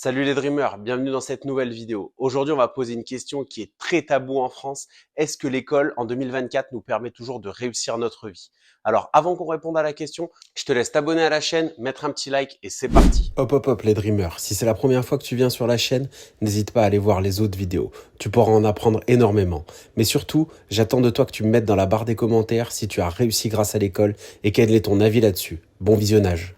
Salut les dreamers, bienvenue dans cette nouvelle vidéo. Aujourd'hui, on va poser une question qui est très taboue en France. Est-ce que l'école en 2024 nous permet toujours de réussir notre vie? Alors, avant qu'on réponde à la question, je te laisse t'abonner à la chaîne, mettre un petit like et c'est parti. Hop hop hop les dreamers, si c'est la première fois que tu viens sur la chaîne, n'hésite pas à aller voir les autres vidéos. Tu pourras en apprendre énormément. Mais surtout, j'attends de toi que tu me mettes dans la barre des commentaires si tu as réussi grâce à l'école et quel est ton avis là-dessus. Bon visionnage.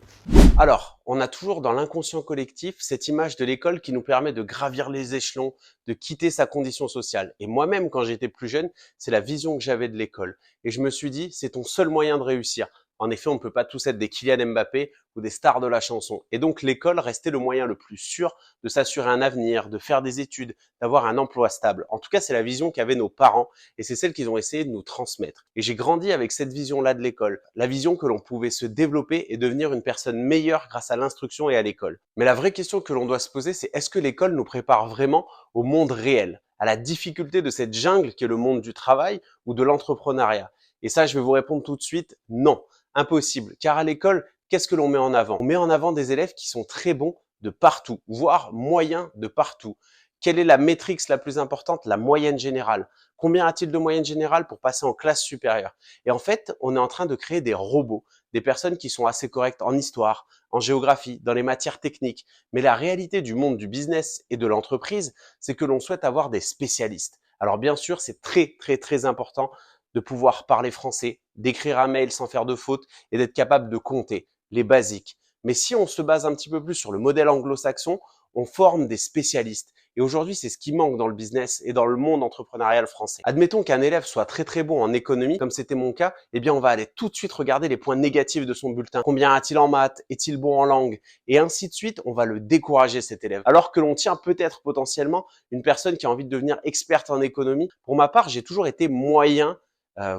Alors, on a toujours dans l'inconscient collectif cette image de l'école qui nous permet de gravir les échelons, de quitter sa condition sociale. Et moi-même, quand j'étais plus jeune, c'est la vision que j'avais de l'école. Et je me suis dit, c'est ton seul moyen de réussir. En effet, on ne peut pas tous être des Kylian Mbappé ou des stars de la chanson. Et donc, l'école restait le moyen le plus sûr de s'assurer un avenir, de faire des études, d'avoir un emploi stable. En tout cas, c'est la vision qu'avaient nos parents et c'est celle qu'ils ont essayé de nous transmettre. Et j'ai grandi avec cette vision-là de l'école. La vision que l'on pouvait se développer et devenir une personne meilleure grâce à l'instruction et à l'école. Mais la vraie question que l'on doit se poser, c'est est-ce que l'école nous prépare vraiment au monde réel, à la difficulté de cette jungle qui est le monde du travail ou de l'entrepreneuriat? Et ça, je vais vous répondre tout de suite, non. Impossible, car à l'école, qu'est-ce que l'on met en avant? On met en avant des élèves qui sont très bons de partout, voire moyens de partout. Quelle est la métrique la plus importante? La moyenne générale. Combien a-t-il de moyenne générale pour passer en classe supérieure? Et en fait, on est en train de créer des robots, des personnes qui sont assez correctes en histoire, en géographie, dans les matières techniques. Mais la réalité du monde du business et de l'entreprise, c'est que l'on souhaite avoir des spécialistes. Alors bien sûr, c'est très important de pouvoir parler français, d'écrire un mail sans faire de faute et d'être capable de compter, les basiques. Mais si on se base un petit peu plus sur le modèle anglo-saxon, on forme des spécialistes. Et aujourd'hui, c'est ce qui manque dans le business et dans le monde entrepreneurial français. Admettons qu'un élève soit très bon en économie, comme c'était mon cas, eh bien on va aller tout de suite regarder les points négatifs de son bulletin. Combien a-t-il en maths? Est-il bon en langue? Et ainsi de suite, on va le décourager cet élève. Alors que l'on tient peut-être potentiellement une personne qui a envie de devenir experte en économie. Pour ma part, j'ai toujours été moyen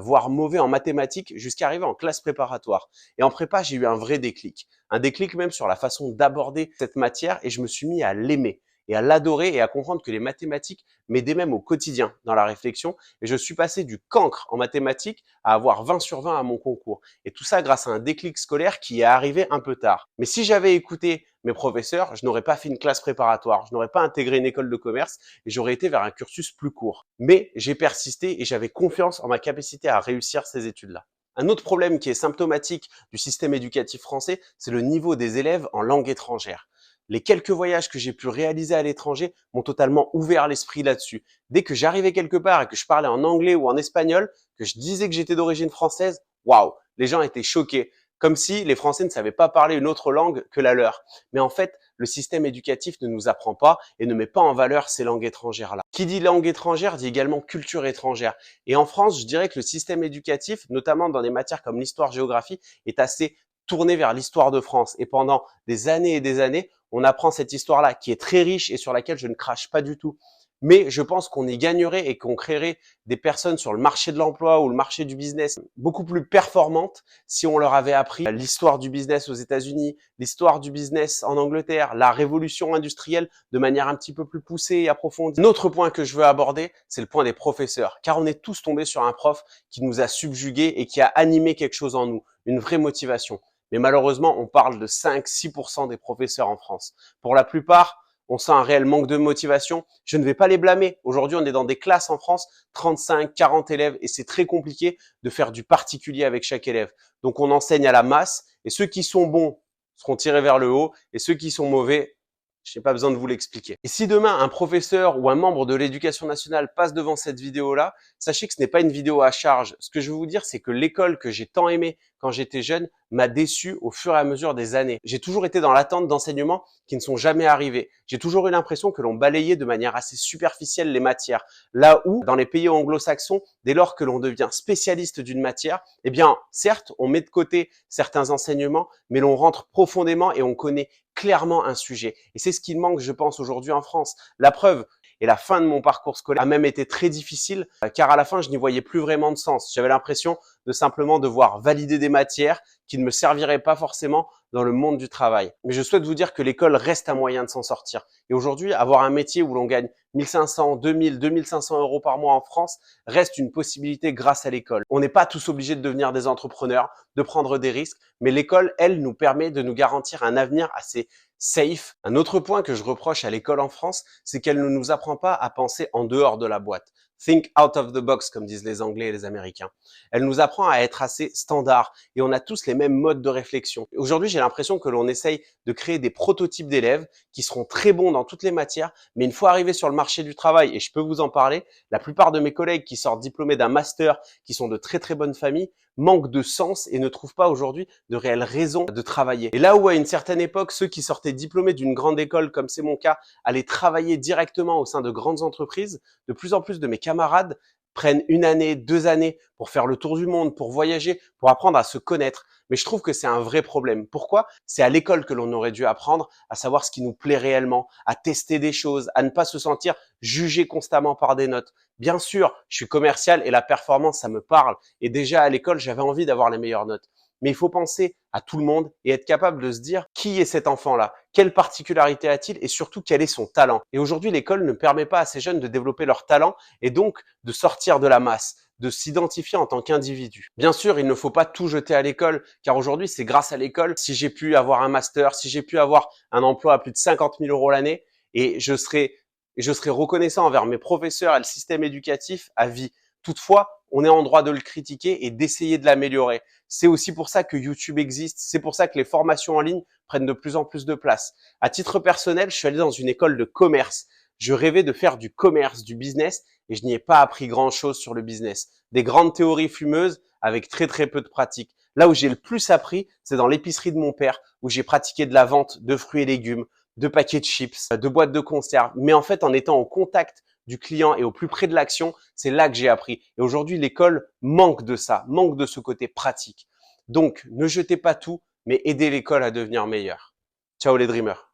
voire mauvais en mathématiques jusqu'à arriver en classe préparatoire. Et en prépa, j'ai eu un vrai déclic. Un déclic même sur la façon d'aborder cette matière et je me suis mis à l'aimer et à l'adorer et à comprendre que les mathématiques m'aidaient même au quotidien dans la réflexion. Et je suis passé du cancre en mathématiques à avoir 20 sur 20 à mon concours. Et tout ça grâce à un déclic scolaire qui est arrivé un peu tard. Mais si j'avais écouté mes professeurs, je n'aurais pas fait une classe préparatoire, je n'aurais pas intégré une école de commerce et j'aurais été vers un cursus plus court. Mais j'ai persisté et j'avais confiance en ma capacité à réussir ces études-là. Un autre problème qui est symptomatique du système éducatif français, c'est le niveau des élèves en langue étrangère. Les quelques voyages que j'ai pu réaliser à l'étranger m'ont totalement ouvert l'esprit là-dessus. Dès que j'arrivais quelque part et que je parlais en anglais ou en espagnol, que je disais que j'étais d'origine française, waouh, les gens étaient choqués. Comme si les Français ne savaient pas parler une autre langue que la leur. Mais en fait, le système éducatif ne nous apprend pas et ne met pas en valeur ces langues étrangères-là. Qui dit langue étrangère dit également culture étrangère. Et en France, je dirais que le système éducatif, notamment dans des matières comme l'histoire-géographie, est assez tourné vers l'histoire de France. Et pendant des années et des années, on apprend cette histoire-là qui est très riche et sur laquelle je ne crache pas du tout. Mais je pense qu'on y gagnerait et qu'on créerait des personnes sur le marché de l'emploi ou le marché du business beaucoup plus performantes si on leur avait appris l'histoire du business aux États-Unis, l'histoire du business en Angleterre, la révolution industrielle de manière un petit peu plus poussée et approfondie. Un autre point que je veux aborder, c'est le point des professeurs, car on est tous tombés sur un prof qui nous a subjugués et qui a animé quelque chose en nous, une vraie motivation. Mais malheureusement, on parle de 5-6% des professeurs en France. Pour la plupart, on sent un réel manque de motivation. Je ne vais pas les blâmer. Aujourd'hui, on est dans des classes en France, 35, 40 élèves, et c'est très compliqué de faire du particulier avec chaque élève. Donc, on enseigne à la masse, et ceux qui sont bons seront tirés vers le haut, et ceux qui sont mauvais, je n'ai pas besoin de vous l'expliquer. Et si demain, un professeur ou un membre de l'éducation nationale passe devant cette vidéo-là, sachez que ce n'est pas une vidéo à charge. Ce que je veux vous dire, c'est que l'école que j'ai tant aimée quand j'étais jeune m'a déçu au fur et à mesure des années. J'ai toujours été dans l'attente d'enseignements qui ne sont jamais arrivés. J'ai toujours eu l'impression que l'on balayait de manière assez superficielle les matières. Là où, dans les pays anglo-saxons, dès lors que l'on devient spécialiste d'une matière, eh bien, certes, on met de côté certains enseignements, mais l'on rentre profondément et on connaît clairement un sujet. Et c'est ce qui manque, je pense, aujourd'hui en France. La preuve, et la fin de mon parcours scolaire a même été très difficile, car à la fin, je n'y voyais plus vraiment de sens. J'avais l'impression de simplement devoir valider des matières qui ne me serviraient pas forcément dans le monde du travail. Mais je souhaite vous dire que l'école reste un moyen de s'en sortir. Et aujourd'hui, avoir un métier où l'on gagne 1500, 2000, 2500 euros par mois en France reste une possibilité grâce à l'école. On n'est pas tous obligés de devenir des entrepreneurs, de prendre des risques, mais l'école, elle, nous permet de nous garantir un avenir assez safe. Un autre point que je reproche à l'école en France, c'est qu'elle ne nous apprend pas à penser en dehors de la boîte. Think out of the box, comme disent les Anglais et les Américains. Elle nous apprend à être assez standard et on a tous les mêmes modes de réflexion. Aujourd'hui, j'ai l'impression que l'on essaye de créer des prototypes d'élèves qui seront très bons dans toutes les matières, mais une fois arrivés sur le marché du travail, et je peux vous en parler, la plupart de mes collègues qui sortent diplômés d'un master, qui sont de très très bonnes familles, manquent de sens et ne trouvent pas aujourd'hui de réelles raisons de travailler. Et là où à une certaine époque, ceux qui sortaient diplômés d'une grande école, comme c'est mon cas, allaient travailler directement au sein de grandes entreprises, de plus en plus de mes camarades prennent 1 année, 2 années pour faire le tour du monde, pour voyager, pour apprendre à se connaître. Mais je trouve que c'est un vrai problème. Pourquoi? C'est à l'école que l'on aurait dû apprendre à savoir ce qui nous plaît réellement, à tester des choses, à ne pas se sentir jugé constamment par des notes. Bien sûr, je suis commercial et la performance, ça me parle. Et déjà à l'école, j'avais envie d'avoir les meilleures notes. Mais il faut penser à tout le monde et être capable de se dire qui est cet enfant-là, quelle particularité a-t-il et surtout quel est son talent. Et aujourd'hui, l'école ne permet pas à ces jeunes de développer leur talent et donc de sortir de la masse, de s'identifier en tant qu'individu. Bien sûr, il ne faut pas tout jeter à l'école, car aujourd'hui, c'est grâce à l'école si j'ai pu avoir un master, si j'ai pu avoir un emploi à plus de 50 000 € l'année, et je serai reconnaissant envers mes professeurs et le système éducatif à vie. Toutefois, on est en droit de le critiquer et d'essayer de l'améliorer. C'est aussi pour ça que YouTube existe, c'est pour ça que les formations en ligne prennent de plus en plus de place. À titre personnel, je suis allé dans une école de commerce. Je rêvais de faire du commerce, du business, et je n'y ai pas appris grand-chose sur le business. Des grandes théories fumeuses avec très très peu de pratique. Là où j'ai le plus appris, c'est dans l'épicerie de mon père, où j'ai pratiqué de la vente de fruits et légumes, de paquets de chips, de boîtes de conserve. Mais en fait, en étant au contact du client et au plus près de l'action, c'est là que j'ai appris. Et aujourd'hui, l'école manque de ça, manque de ce côté pratique. Donc, ne jetez pas tout, mais aidez l'école à devenir meilleure. Ciao les dreamers.